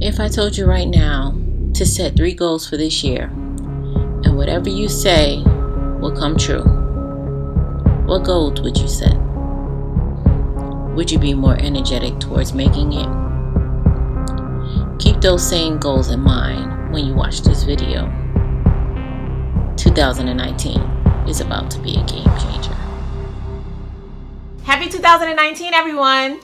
If I told you right now to set 3 goals for this year, and whatever you say will come true, what goals would you set? Would you be more energetic towards making it? Keep those same goals in mind when you watch this video. 2019 is about to be a game changer. Happy 2019, everyone!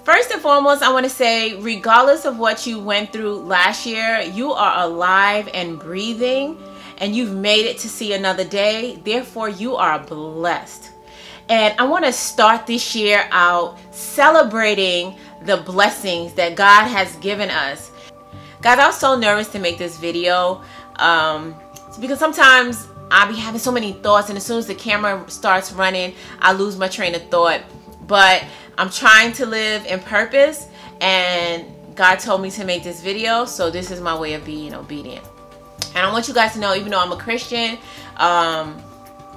First and foremost, I want to say, regardless of what you went through last year, you are alive and breathing, and you've made it to see another day. Therefore, you are blessed. And I want to start this year out celebrating the blessings that God has given us. Guys, I was so nervous to make this video because sometimes I'll be having so many thoughts, and as soon as the camera starts running, I lose my train of thought. But I'm trying to live in purpose, and God told me to make this video, so this is my way of being obedient. And I want you guys to know, even though I'm a Christian,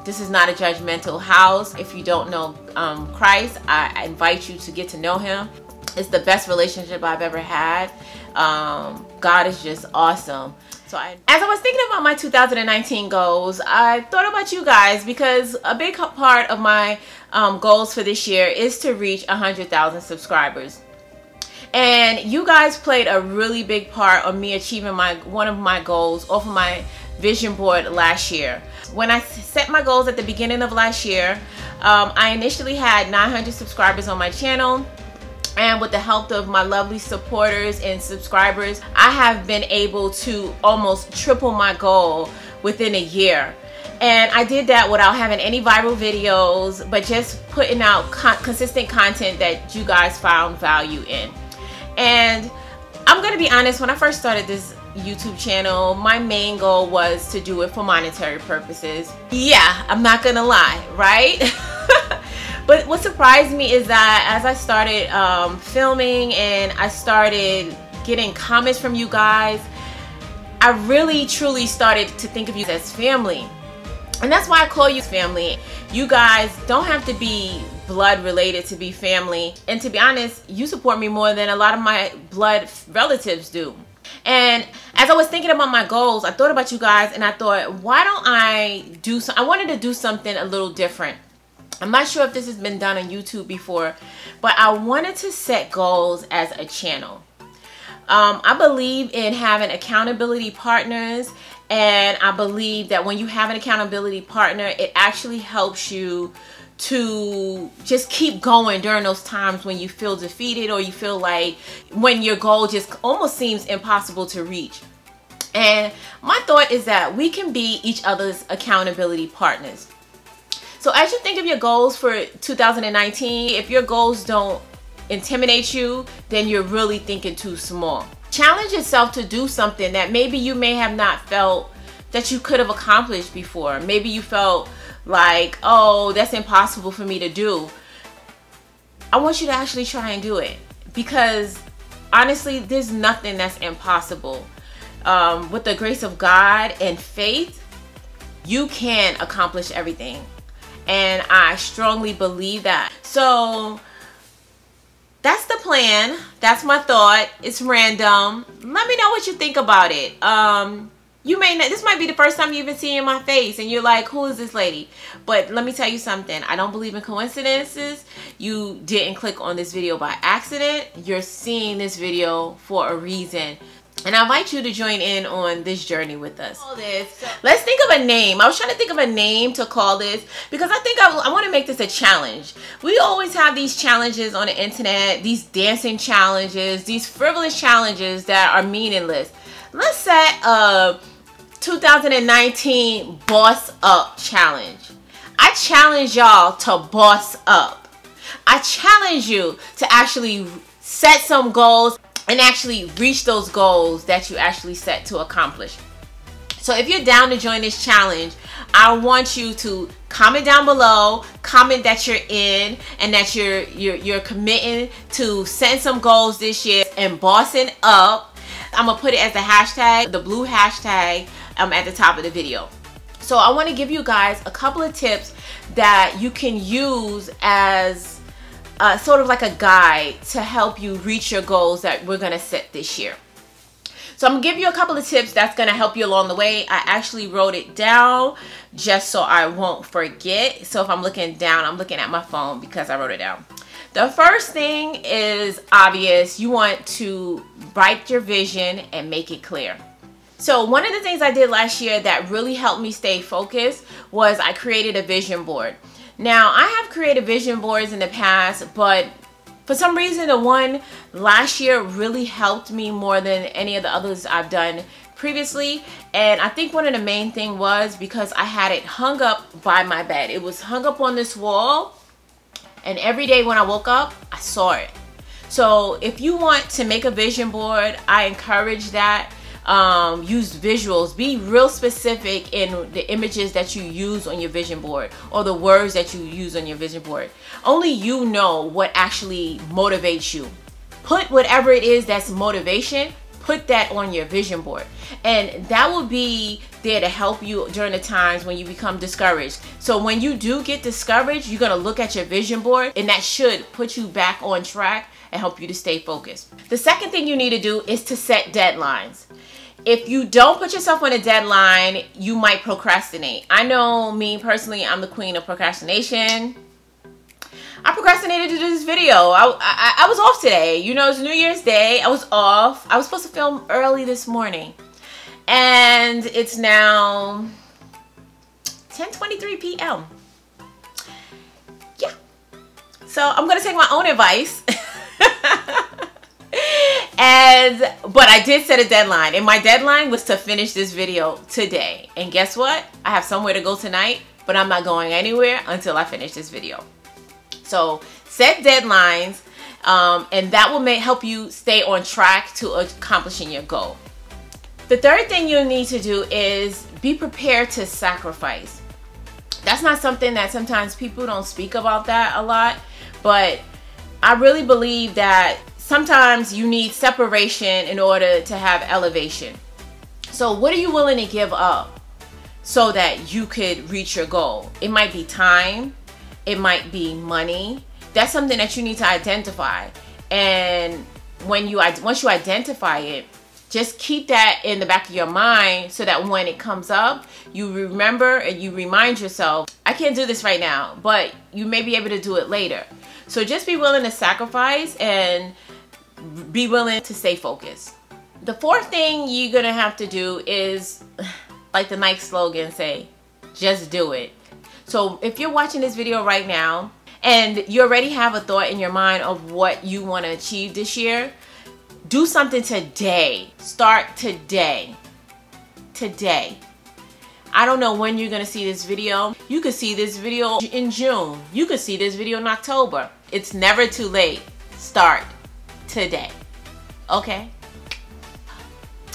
this is not a judgmental house. If you don't know Christ, I invite you to get to know Him. It's the best relationship I've ever had. God is just awesome. So as I was thinking about my 2019 goals, I thought about you guys, because a big part of my goals for this year is to reach 100,000 subscribers. And you guys played a really big part of me achieving one of my goals off of my vision board last year. When I set my goals at the beginning of last year, I initially had 900 subscribers on my channel. And with the help of my lovely supporters and subscribers, I have been able to almost triple my goal within a year. And I did that without having any viral videos, but just putting out consistent content that you guys found value in. And I'm gonna be honest, when I first started this YouTube channel, my main goal was to do it for monetary purposes. Yeah, I'm not gonna lie, right? But what surprised me is that as I started filming and I started getting comments from you guys, I really truly started to think of you as family. And that's why I call you family. You guys don't have to be blood related to be family. And to be honest, you support me more than a lot of my blood relatives do. And as I was thinking about my goals, I thought about you guys, and I thought, why don't I do I wanted to do something a little different. I'm not sure if this has been done on YouTube before, but I wanted to set goals as a channel. I believe in having accountability partners, and I believe that when you have an accountability partner, it actually helps you to just keep going during those times when you feel defeated, or you feel like when your goal just almost seems impossible to reach. And my thought is that we can be each other's accountability partners. So as you think of your goals for 2019, if your goals don't intimidate you, then you're really thinking too small. Challenge yourself to do something that maybe you may have not felt that you could have accomplished before. Maybe you felt like, oh, that's impossible for me to do. I want you to actually try and do it, because honestly, there's nothing that's impossible. With the grace of God and faith, you can accomplish everything. And I strongly believe that. So that's the plan. That's my thought. It's random. Let me know what you think about it. You may not, this might be the first time you even see my face, and you're like, who is this lady? But let me tell you something. I don't believe in coincidences. You didn't click on this video by accident. You're seeing this video for a reason. And I invite you to join in on this journey with us. Let's think of a name. I was trying to think of a name to call this, because I think I want to make this a challenge. We always have these challenges on the internet, these dancing challenges, these frivolous challenges that are meaningless. Let's set a 2019 Boss Up Challenge. I challenge y'all to boss up. I challenge you to actually set some goals and actually reach those goals that you actually set to accomplish. So if you're down to join this challenge, I want you to comment down below, comment that you're in, and that you're committing to setting some goals this year and bossing up. I'm gonna put it as the hashtag, the blue hashtag, at the top of the video. So I want to give you guys a couple of tips that you can use as sort of like a guide to help you reach your goals that we're going to set this year. So I'm gonna give you a couple of tips that's gonna help you along the way. I actually wrote it down just so I won't forget. So if I'm looking down, I'm looking at my phone because I wrote it down. The first thing is obvious. You want to write your vision and make it clear. So one of the things I did last year that really helped me stay focused was I created a vision board. Now, I have created vision boards in the past, but for some reason, the one last year really helped me more than any of the others I've done previously. And I think one of the main thing was because I had it hung up by my bed. It was hung up on this wall, and every day when I woke up, I saw it. So if you want to make a vision board, I encourage that. Use visuals. Be real specific in the images that you use on your vision board or the words that you use on your vision board. Only you know what actually motivates you. Put whatever it is that's motivation, put that on your vision board, and that will be there to help you during the times when you become discouraged. So when you do get discouraged, you're gonna look at your vision board, and that should put you back on track and help you to stay focused. The second thing you need to do is to set deadlines. If you don't put yourself on a deadline, you might procrastinate. I know me personally, I'm the queen of procrastination. I procrastinated to do this video. I was off today. You know, it's New Year's Day. I was off. I was supposed to film early this morning. And it's now 10:23 p.m. Yeah. So I'm going to take my own advice. But I did set a deadline, and my deadline was to finish this video today. And guess what? I have somewhere to go tonight, but I'm not going anywhere until I finish this video. So set deadlines, and that will help you stay on track to accomplishing your goal. The third thing you need to do is be prepared to sacrifice. That's not something that sometimes people don't speak about that a lot, but I really believe that sometimes you need separation in order to have elevation. So what are you willing to give up so that you could reach your goal? It might be time. It might be money. That's something that you need to identify. And once you identify it, just keep that in the back of your mind so that when it comes up, you remember and you remind yourself, I can't do this right now, but you may be able to do it later. So just be willing to sacrifice and be willing to stay focused. The fourth thing you're gonna have to do is, like the Nike slogan say, just do it. So if you're watching this video right now and you already have a thought in your mind of what you want to achieve this year, do something today. Start today. Today. I don't know when you're gonna see this video. You could see this video in June. You could see this video in October. It's never too late. Start today. Okay?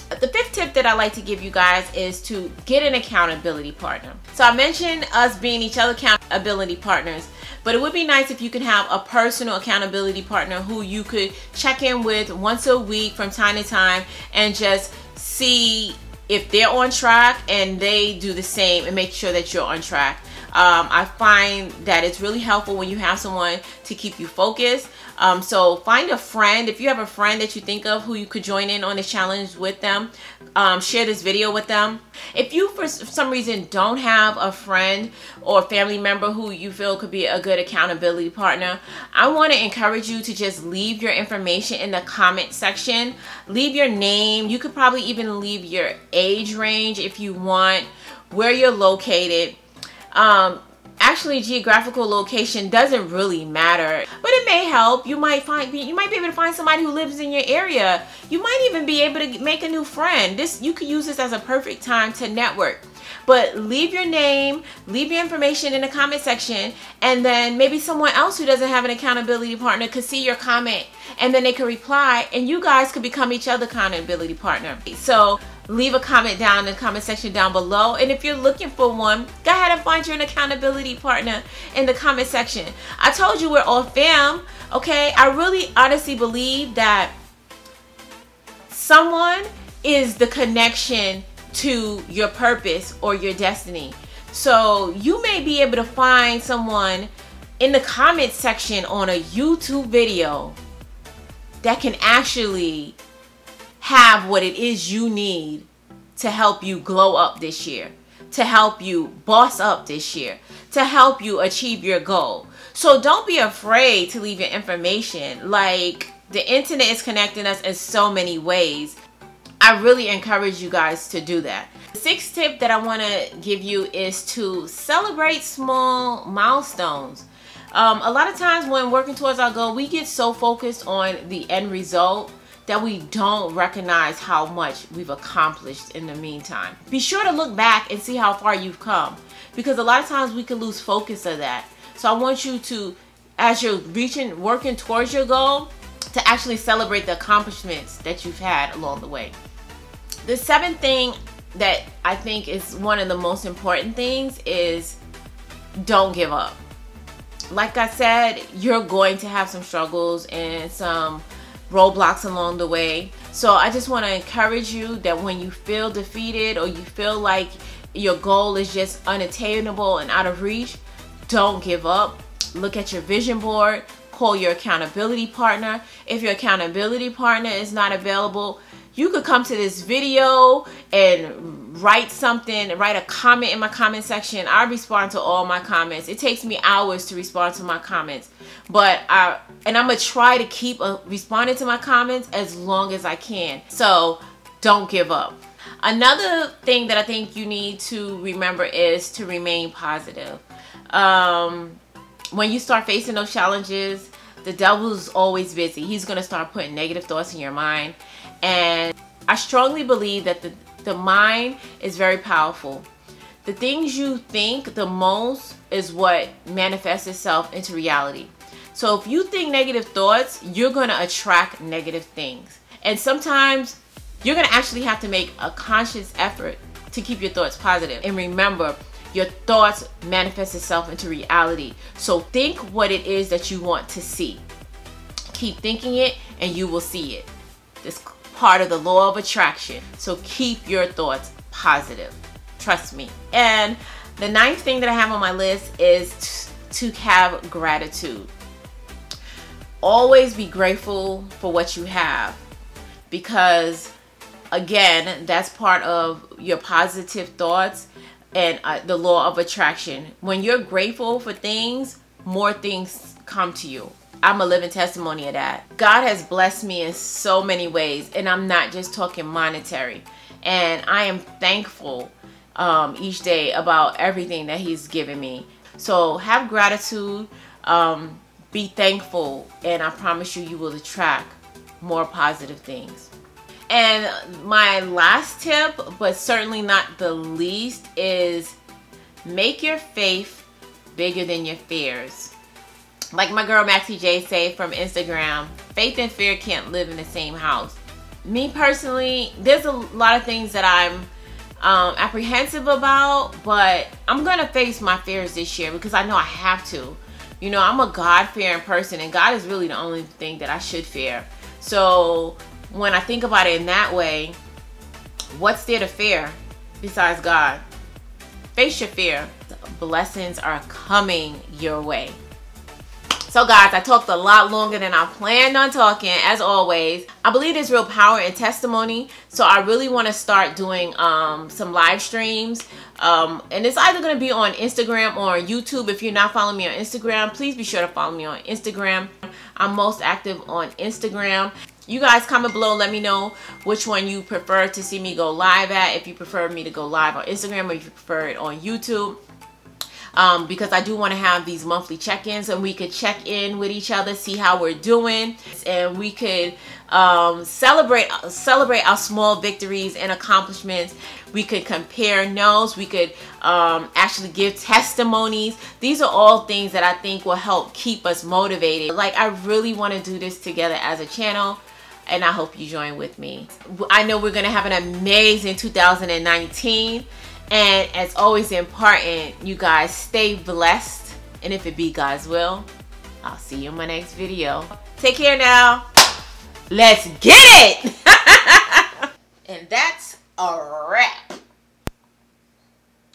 The fifth tip that I like to give you guys is to get an accountability partner. So I mentioned us being each other's accountability partners, but it would be nice if you could have a personal accountability partner who you could check in with once a week from time to time and just see if they're on track and they do the same and make sure that you're on track. I find that it's really helpful when you have someone to keep you focused. So find a friend. If you have a friend that you think of who you could join in on this challenge with them, share this video with them. If you for some reason don't have a friend or family member who you feel could be a good accountability partner, I want to encourage you to just leave your information in the comment section. Leave your name. You could probably even leave your age range if you want, where you're located. Actually, geographical location doesn't really matter, but it may help. You might be able to find somebody who lives in your area. You might even be able to make a new friend. You could use this as a perfect time to network. But leave your name, leave your information in the comment section, and then maybe someone else who doesn't have an accountability partner could see your comment, and then they could reply, and you guys could become each other's accountability partner. So leave a comment down in the comment section down below, and if you're looking for one, go ahead and find your accountability partner in the comment section. I told you we're all fam, okay? I really honestly believe that someone is the connection to your purpose or your destiny. So you may be able to find someone in the comment section on a YouTube video that can actually have what it is you need to help you glow up this year, to help you boss up this year, to help you achieve your goal. So don't be afraid to leave your information. Like, the internet is connecting us in so many ways. I really encourage you guys to do that. The sixth tip that I want to give you is to celebrate small milestones. A lot of times when working towards our goal, we get so focused on the end result that we don't recognize how much we've accomplished in the meantime. Be sure to look back and see how far you've come, because a lot of times we can lose focus of that. So I want you to, as you're working towards your goal, to actually celebrate the accomplishments that you've had along the way. The seventh thing that I think is one of the most important things is don't give up. Like I said, you're going to have some struggles and some roadblocks along the way. So I just want to encourage you that when you feel defeated or you feel like your goal is just unattainable and out of reach, don't give up. Look at your vision board. Call your accountability partner. If your accountability partner is not available, you could come to this video and write something, write a comment in my comment section. I respond to all my comments. It takes me hours to respond to my comments, but I'm gonna try to keep responding to my comments as long as I can. So don't give up. Another thing that I think you need to remember is to remain positive. When you start facing those challenges, the devil's always busy. He's gonna start putting negative thoughts in your mind. And I strongly believe that the mind is very powerful. The things you think the most is what manifests itself into reality. So if you think negative thoughts, you're going to attract negative things. And sometimes you're going to actually have to make a conscious effort to keep your thoughts positive. And remember, your thoughts manifest itself into reality. So think what it is that you want to see. Keep thinking it and you will see it. This part of the law of attraction. So keep your thoughts positive. Trust me. And the ninth thing that I have on my list is to have gratitude. Always be grateful for what you have, because again, that's part of your positive thoughts and the law of attraction. When you're grateful for things, more things come to you. I'm a living testimony of that. God has blessed me in so many ways, and I'm not just talking monetary. And I am thankful each day about everything that He's given me. So have gratitude, be thankful, and I promise you, you will attract more positive things. And my last tip, but certainly not the least, is make your faith bigger than your fears. Like my girl Maxie J say from Instagram, faith and fear can't live in the same house. Me personally, there's a lot of things that I'm apprehensive about, but I'm gonna face my fears this year because I know I have to. You know, I'm a God-fearing person, and God is really the only thing that I should fear. So when I think about it in that way, what's there to fear besides God? Face your fear. Blessings are coming your way. So guys, I talked a lot longer than I planned on talking, as always. I believe there's real power in testimony, so I really want to start doing some live streams. And it's either going to be on Instagram or on YouTube. If you're not following me on Instagram, please be sure to follow me on Instagram. I'm most active on Instagram. You guys comment below, let me know which one you prefer to see me go live at. If you prefer me to go live on Instagram, or if you prefer it on YouTube. Because I do want to have these monthly check-ins, and we could check in with each other, see how we're doing, and we could celebrate our small victories and accomplishments. We could compare notes. We could actually give testimonies. These are all things that I think will help keep us motivated. Like, I really want to do this together as a channel, and I hope you join with me. I know we're going to have an amazing 2019. And as always important, you guys stay blessed. And if it be God's will, I'll see you in my next video. Take care now. Let's get it! And that's a wrap.